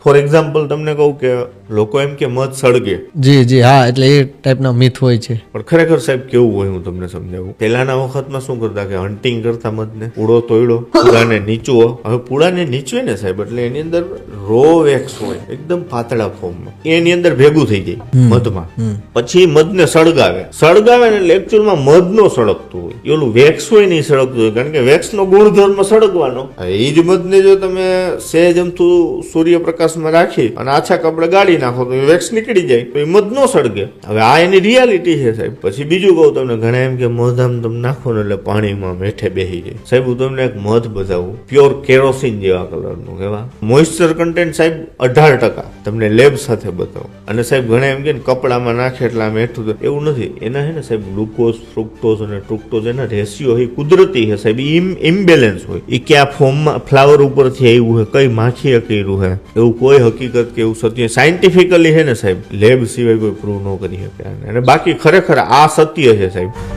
For example તમને કહું કે લોકો એમ કે મધ સળગે, જી હા, એટલે એ ટાઈપના મિથ હોય છે. પણ ખરેખર સાહેબ કેવું હોય હું તમને સમજાવું. પહેલાના વખતમાં શું કરતા કે હન્ટિંગ કરતા મધને પૂળો તોડ્યો, પૂળાને નીચવો. હવે પૂળાને નીચવે ને સાહેબ એટલે એની અંદર રો વેક્સ હોય એકદમ પાતળા ફોર્મમાં, એની અંદર ભેગું થઈ જાય મધમાં. પછી મધને સળગાવે ને એટલે એકચ્યુઅલમાં મધ નો સળગતું હોય, એ ઓલું વેક્સ હોય નહીં સળગતું હોય, કારણ કે વેક્સ નો ગુણધર્મ સળગવાનો. એ જ મધને જો તમે સહેજ અમથું સૂર્યપ્રકાશમાં રાખી અને આછા કપડે ગાળી નાખો તો વેક્સ નીકળી જાય, તો એ મધ નો સળગે. હવે આ એની રિયાલિટી છે સાહેબ. પછી બીજું કહું તમને, ઘણા એમ કે મધ આમ તમે નાખો ને એટલે પાણીમાં મેઠે બેસી જાય. સાહેબ હું તમને એક મધ બતાવું, પ્યોર કેરોસીન જેવા કલરનું, કેવા મોઇસ્ચર કન્ટેન્ટ સાહેબ 18%, તમને લેબ સાથે બતાવો. અને સાહેબ ઘણા એમ કે કપડામાં નાખે એટલે આમ હેઠું, એવું નથી. એના હે ને સાહેબ ગ્લુકોઝ, ફ્રુક્ટોઝ અને ટ્રુક્ટોઝ એના રેશિયો એ કુદરતી છે સાહેબ, ઇમ્બેલેન્સ હોય. એ ક્યાં ફોર્મમાં ફ્લાવર ઉપરથી આવ્યું છે, કઈ માખીએ કર્યું છે, એવું કોઈ હકીકત કે એવું સત્ય સાયન્ટિફિકલી છે ને સાહેબ, લેબ સિવાય કોઈ પ્રૂવ ન કરી શકે. અને બાકી ખરેખર આ સત્ય છે સાહેબ.